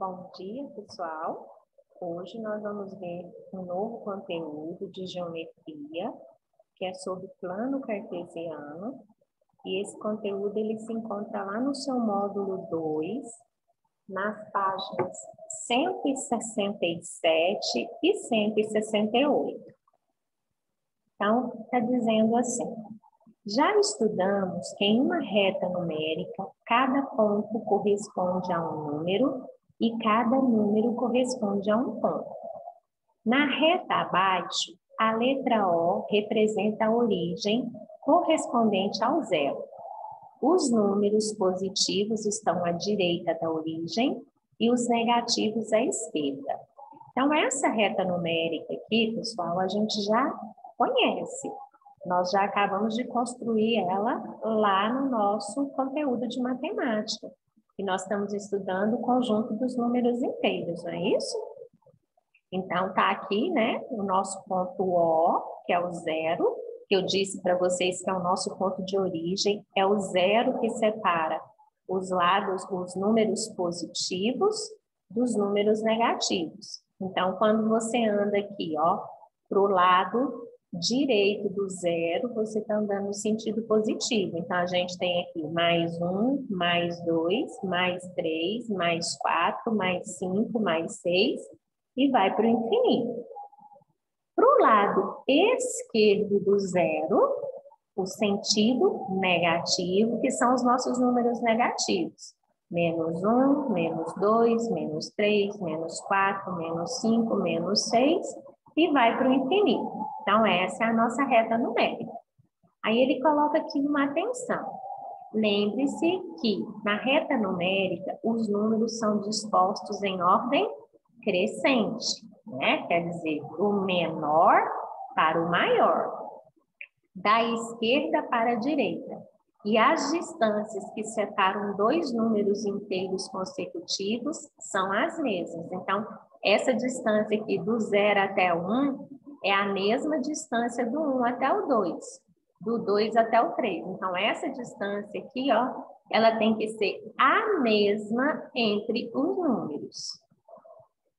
Bom dia, pessoal. Hoje nós vamos ver um novo conteúdo de geometria, que é sobre plano cartesiano. E esse conteúdo ele se encontra lá no seu módulo 2, nas páginas 167 e 168. Então, está dizendo assim: já estudamos que em uma reta numérica, cada ponto corresponde a um número e cada número corresponde a um ponto. Na reta abaixo, a letra O representa a origem correspondente ao zero. Os números positivos estão à direita da origem e os negativos à esquerda. Então, essa reta numérica aqui, pessoal, a gente já conhece. Nós já acabamos de construir ela lá no nosso conteúdo de matemática. E nós estamos estudando o conjunto dos números inteiros, não é isso? Então, tá aqui, né, o nosso ponto O, que é o zero, que eu disse para vocês que é o nosso ponto de origem, é o zero que separa os lados, os números positivos dos números negativos. Então, quando você anda aqui, ó, para o lado direito do zero, você está andando no sentido positivo. Então, a gente tem aqui mais 1, mais 2, mais 3, mais 4, mais 5, mais 6, e vai para o infinito. Para o lado esquerdo do zero, o sentido negativo, que são os nossos números negativos. Menos 1, menos 2, menos 3, menos 4, menos 5, menos 6, e vai para o infinito. Então, essa é a nossa reta numérica. Aí ele coloca aqui uma atenção. Lembre-se que na reta numérica, os números são dispostos em ordem crescente, né? Quer dizer, do menor para o maior, da esquerda para a direita. E as distâncias que separam dois números inteiros consecutivos são as mesmas. Então, essa distância aqui do 0 até o 1 é a mesma distância do 1 até o 2, do 2 até o 3. Então, essa distância aqui, ó, ela tem que ser a mesma entre os números.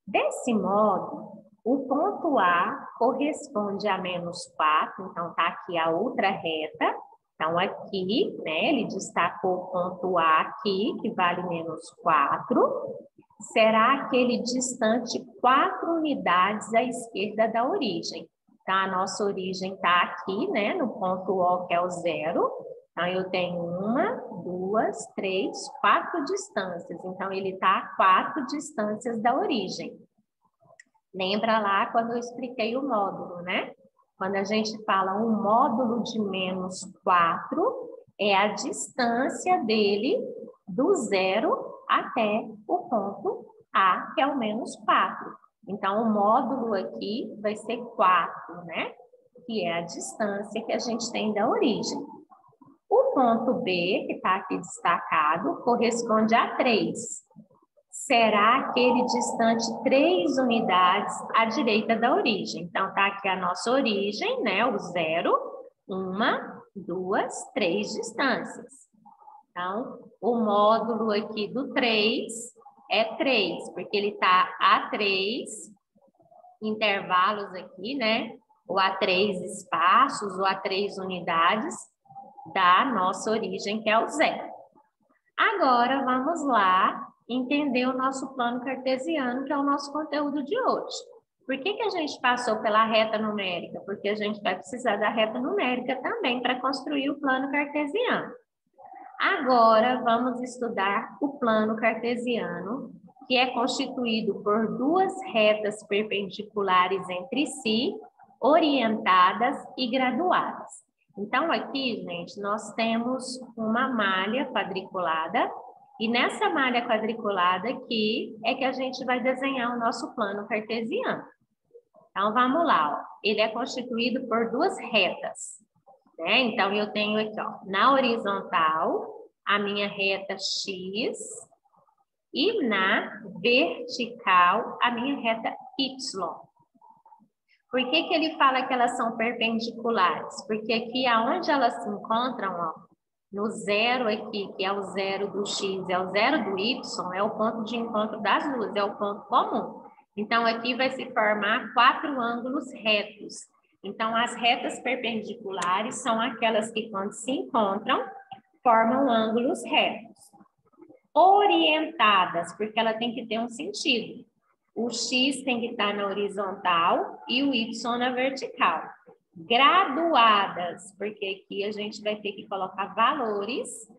Desse modo, o ponto A corresponde a menos 4, então tá aqui a outra reta. Então, aqui, né, ele destacou o ponto A aqui, que vale menos 4. Será aquele distante 4 unidades à esquerda da origem. Então, a nossa origem está aqui, né, no ponto O, que é o 0. Então, eu tenho 1, 2, 3, 4 distâncias. Então, ele está a 4 distâncias da origem. Lembra lá quando eu expliquei o módulo, né? Quando a gente fala um módulo de menos 4, é a distância dele do 0 até o ponto A, que é o menos 4. Então, o módulo aqui vai ser 4, né? Que é a distância que a gente tem da origem. O ponto B, que está aqui destacado, corresponde a 3. Será aquele distante 3 unidades à direita da origem. Então, está aqui a nossa origem, né? O 0, 1, 2, 3 distâncias. Então, o módulo aqui do 3 é 3, porque ele está a 3 intervalos aqui, né? Ou a 3 espaços, ou a 3 unidades da nossa origem, que é o 0. Agora, vamos lá entender o nosso plano cartesiano, que é o nosso conteúdo de hoje. Por que a gente passou pela reta numérica? Porque a gente vai precisar da reta numérica também para construir o plano cartesiano. Agora, vamos estudar o plano cartesiano, que é constituído por duas retas perpendiculares entre si, orientadas e graduadas. Então, aqui, gente, nós temos uma malha quadriculada, e nessa malha quadriculada aqui é que a gente vai desenhar o nosso plano cartesiano. Então, vamos lá, ó. Ele é constituído por duas retas, né? Então, eu tenho aqui, ó, na horizontal, a minha reta X, e na vertical, a minha reta Y. Por que ele fala que elas são perpendiculares? Porque aqui, aonde elas se encontram, ó, No zero aqui, que é o zero do x, é o zero do y, é o ponto de encontro das duas, é o ponto comum. Então, aqui vai se formar 4 ângulos retos. Então, as retas perpendiculares são aquelas que, quando se encontram, formam ângulos retos. Orientadas, porque ela tem que ter um sentido. O x tem que estar na horizontal e o y na vertical. Graduadas, porque aqui a gente vai ter que colocar valores,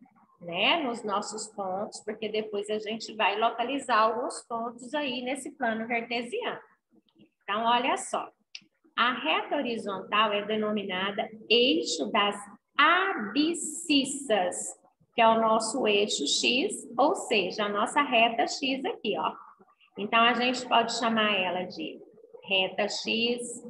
né, nos nossos pontos, porque depois a gente vai localizar alguns pontos aí nesse plano cartesiano. Então, olha só. A reta horizontal é denominada eixo das abscissas, que é o nosso eixo x, ou seja, a nossa reta x aqui, ó. Então, a gente pode chamar ela de reta x,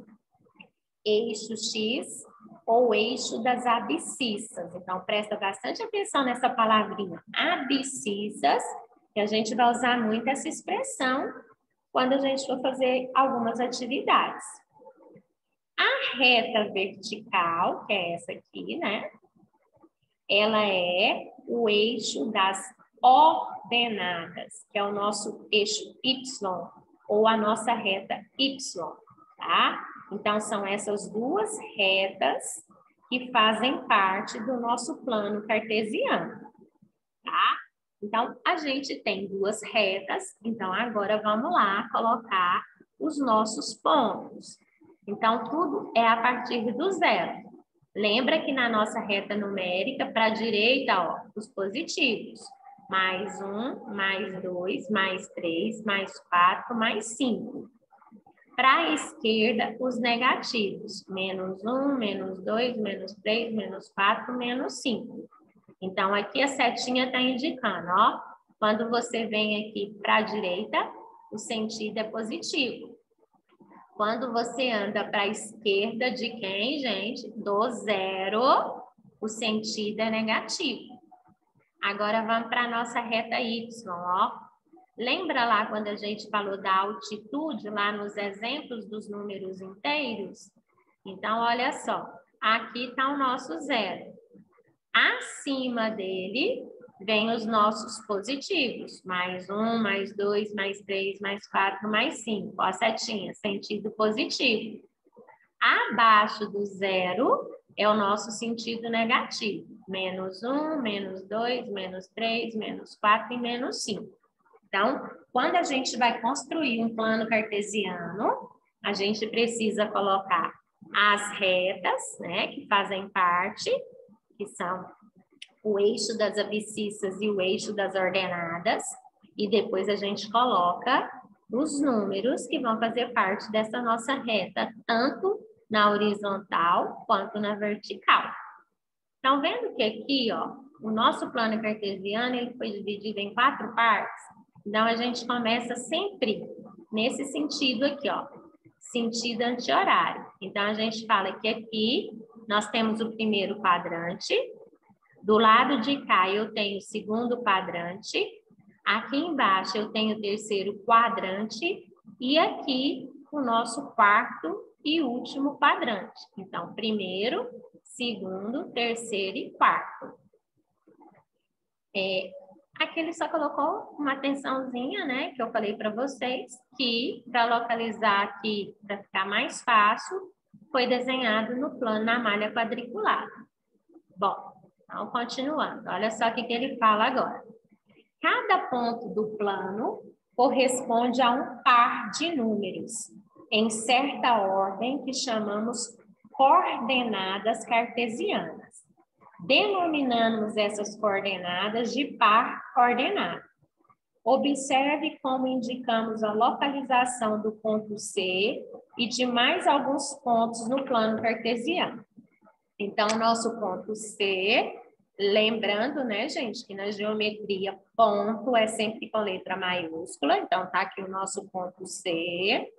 eixo x ou eixo das abscissas. Então, presta bastante atenção nessa palavrinha, abscissas, que a gente vai usar muito essa expressão quando a gente for fazer algumas atividades. A reta vertical, que é essa aqui, né? Ela é o eixo das ordenadas, que é o nosso eixo y, ou a nossa reta y, tá? Então, são essas duas retas que fazem parte do nosso plano cartesiano, tá? Então, a gente tem duas retas, então agora vamos lá colocar os nossos pontos. Então, tudo é a partir do zero. Lembra que na nossa reta numérica, para a direita, ó, os positivos. Mais 1, mais 2, mais 3, mais 4, mais 5. Para a esquerda, os negativos. Menos 1, menos 2, menos 3, menos 4, menos 5. Então, aqui a setinha está indicando, ó. Quando você vem aqui para a direita, o sentido é positivo. Quando você anda para a esquerda de quem, gente? Do zero, o sentido é negativo. Agora vamos para a nossa reta Y, ó. Lembra lá quando a gente falou da altitude, lá nos exemplos dos números inteiros? Então, olha só. Aqui está o nosso zero. Acima dele, vem os nossos positivos. Mais 1, mais 2, mais 3, mais 4, mais 5. Ó, a setinha, sentido positivo. Abaixo do zero é o nosso sentido negativo. Menos 1, menos 2, menos 3, menos 4 e menos 5. Então, quando a gente vai construir um plano cartesiano, a gente precisa colocar as retas, né, que fazem parte, que são o eixo das abscissas e o eixo das ordenadas, e depois a gente coloca os números que vão fazer parte dessa nossa reta, tanto na horizontal quanto na vertical. Estão vendo que aqui, ó, o nosso plano cartesiano ele foi dividido em 4 partes? Então, a gente começa sempre nesse sentido aqui, ó, sentido anti-horário. Então, a gente fala que aqui nós temos o primeiro quadrante, do lado de cá eu tenho o segundo quadrante, aqui embaixo eu tenho o terceiro quadrante e aqui o nosso quarto e último quadrante. Então, primeiro, segundo, terceiro e quarto. Aqui ele só colocou uma atençãozinha, né, que eu falei para vocês, que para localizar aqui, para ficar mais fácil, foi desenhado no plano na malha quadriculada. Bom, então continuando, olha só o que ele fala agora. Cada ponto do plano corresponde a um par de números, em certa ordem que chamamos coordenadas cartesianas. Denominamos essas coordenadas de par coordenado. Observe como indicamos a localização do ponto C e de mais alguns pontos no plano cartesiano. Então, o nosso ponto C, lembrando, né, gente, que na geometria ponto é sempre com letra maiúscula. Então, tá aqui o nosso ponto C.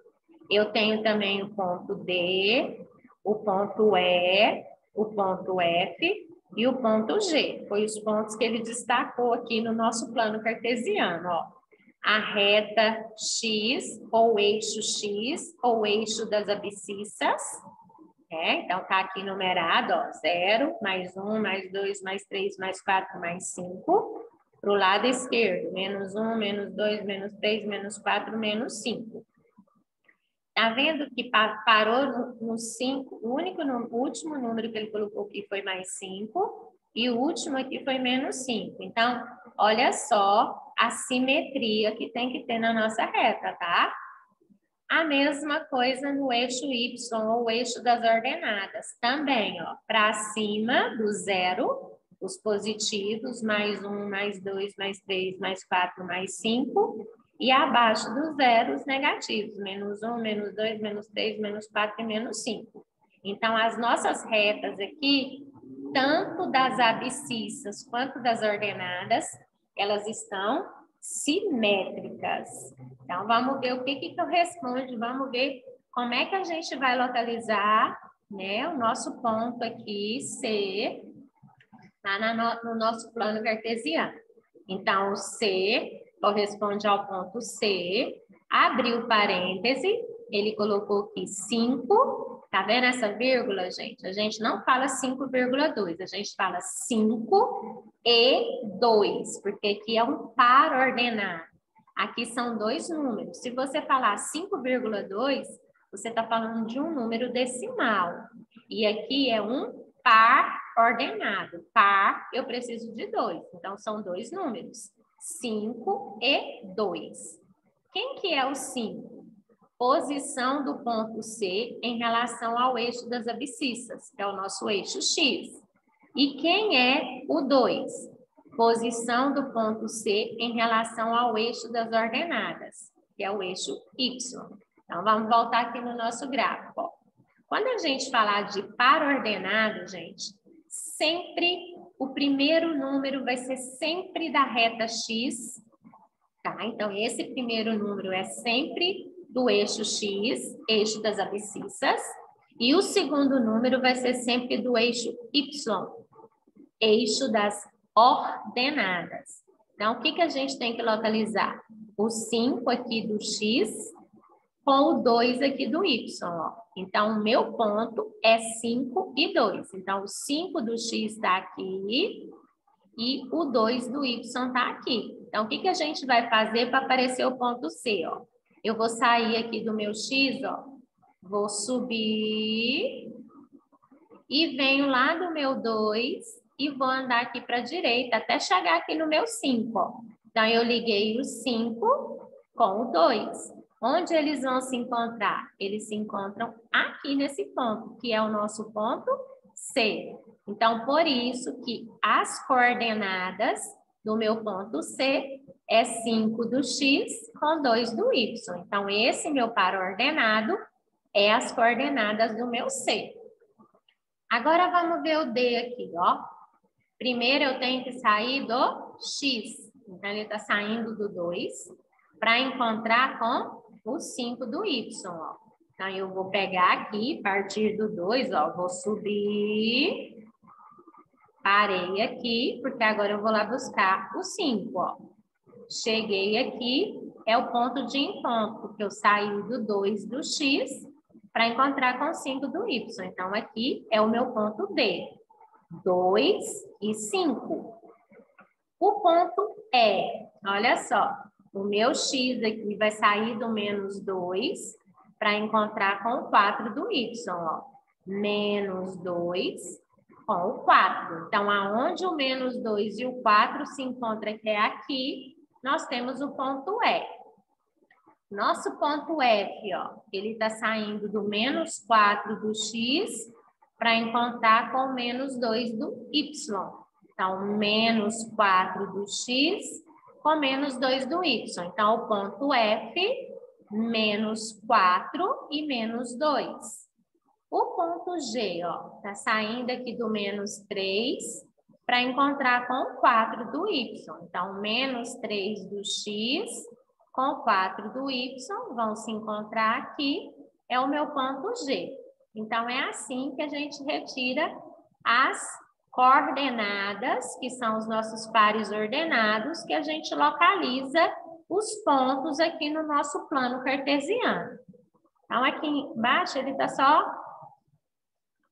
Eu tenho também o ponto D, o ponto E, o ponto F e o ponto G. Foi os pontos que ele destacou aqui no nosso plano cartesiano, ó. A reta X, ou eixo das abscissas, Então, está aqui numerado, ó, 0, mais 1, mais 2, mais 3, mais 4, mais 5. Para o lado esquerdo, menos 1, menos 2, menos 3, menos 4, menos 5. Tá vendo que parou no 5? O último número que ele colocou aqui foi mais 5. E o último aqui foi menos 5. Então, olha só a simetria que tem que ter na nossa reta, tá? A mesma coisa no eixo Y, ou eixo das ordenadas. Também, ó, para cima do 0, os positivos, mais 1, mais 2, mais 3, mais 4, mais 5. E abaixo do 0, os negativos, menos 1, menos 2, menos 3, menos 4 e menos 5. Então, as nossas retas aqui, tanto das abscissas quanto das ordenadas, elas estão simétricas. Então, vamos ver o que corresponde, vamos ver como é que a gente vai localizar, né, o nosso ponto aqui, C, tá no nosso plano cartesiano. Então, o C corresponde ao ponto C, abriu parêntese, ele colocou aqui 5, tá vendo essa vírgula, gente? A gente não fala 5,2, a gente fala 5 e 2, porque aqui é um par ordenado. Aqui são dois números. Se você falar 5,2, você está falando de um número decimal. E aqui é um par ordenado. Par, eu preciso de 2. Então, são dois números. 5 e 2. Quem que é o 5? Posição do ponto C em relação ao eixo das abscissas, que é o nosso eixo X. E quem é o 2? Posição do ponto C em relação ao eixo das ordenadas, que é o eixo Y. Então, vamos voltar aqui no nosso gráfico. Ó. Quando a gente falar de par ordenado, gente, sempre o primeiro número vai ser sempre da reta X, tá? Então, esse primeiro número é sempre do eixo X, eixo das abscissas, e o segundo número vai ser sempre do eixo Y, eixo das ordenadas. Então, o que a gente tem que localizar? O 5 aqui do X com o 2 aqui do Y, ó. Então, o meu ponto é 5 e 2. Então, o 5 do X está aqui e o 2 do Y está aqui. Então, o que a gente vai fazer para aparecer o ponto C, ó? Eu vou sair aqui do meu X, ó. Vou subir e venho lá do meu 2 e vou andar aqui para a direita até chegar aqui no meu 5, ó. Então, eu liguei o 5 com o 2. Onde eles vão se encontrar? Eles se encontram aqui nesse ponto, que é o nosso ponto C. Então, por isso que as coordenadas do meu ponto C é 5 do X com 2 do Y. Então, esse meu par ordenado é as coordenadas do meu C. Agora, vamos ver o D aqui, ó. Primeiro, eu tenho que sair do X. Então, ele está saindo do 2 para encontrar com o 5 do Y, ó. Então, eu vou pegar aqui, partir do 2, ó, vou subir, parei aqui, porque agora eu vou lá buscar o 5, ó. Cheguei aqui, é o ponto de encontro, porque eu saí do 2 do X para encontrar com o 5 do Y. Então, aqui é o meu ponto D, 2 e 5. O ponto E, olha só. O meu X aqui vai sair do menos 2 para encontrar com o 4 do Y, ó. Menos 2 com o 4. Então, aonde o menos 2 e o 4 se encontram, que é aqui, nós temos o ponto E. Nosso ponto F, ó, ele está saindo do menos 4 do X para encontrar com o menos 2 do Y. Então, menos 4 do X com menos 2 do Y. Então, o ponto F, menos 4 e menos 2. O ponto G, ó, tá saindo aqui do menos 3 para encontrar com o 4 do Y. Então, menos 3 do X com 4 do Y vão se encontrar aqui, é o meu ponto G. Então, é assim que a gente retira as coordenadas, que são os nossos pares ordenados, que a gente localiza os pontos aqui no nosso plano cartesiano. Então, aqui embaixo ele está só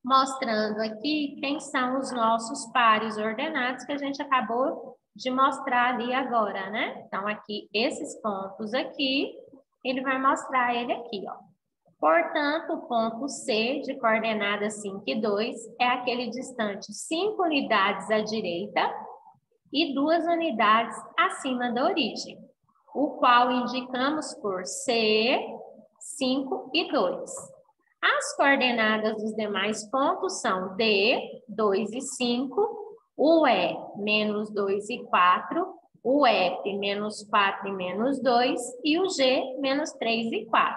mostrando aqui quem são os nossos pares ordenados que a gente acabou de mostrar ali agora, né? Então, aqui, esses pontos aqui, ele vai mostrar ele aqui, ó. Portanto, o ponto C, de coordenada 5 e 2, é aquele distante 5 unidades à direita e 2 unidades acima da origem, o qual indicamos por C, 5 e 2. As coordenadas dos demais pontos são D, 2 e 5, o E, menos 2 e 4, o F, menos 4 e menos 2, e o G, menos 3 e 4.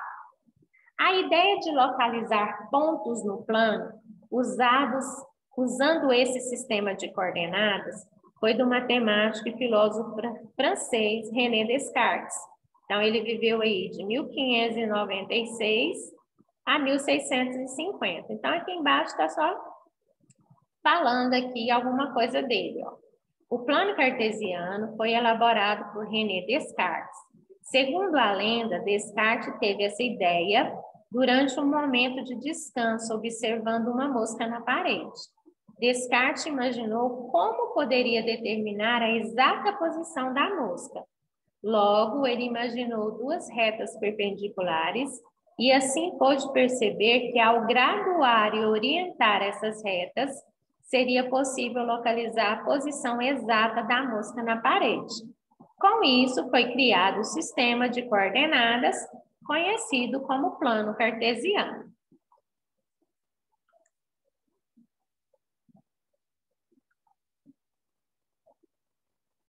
A ideia de localizar pontos no plano, usando esse sistema de coordenadas, foi do matemático e filósofo francês René Descartes. Então, ele viveu aí de 1596 a 1650. Então, aqui embaixo está só falando aqui alguma coisa dele, ó. O plano cartesiano foi elaborado por René Descartes. Segundo a lenda, Descartes teve essa ideia durante um momento de descanso, observando uma mosca na parede. Descartes imaginou como poderia determinar a exata posição da mosca. Logo, ele imaginou 2 retas perpendiculares e assim pôde perceber que, ao graduar e orientar essas retas, seria possível localizar a posição exata da mosca na parede. Com isso, foi criado o sistema de coordenadas, conhecido como plano cartesiano.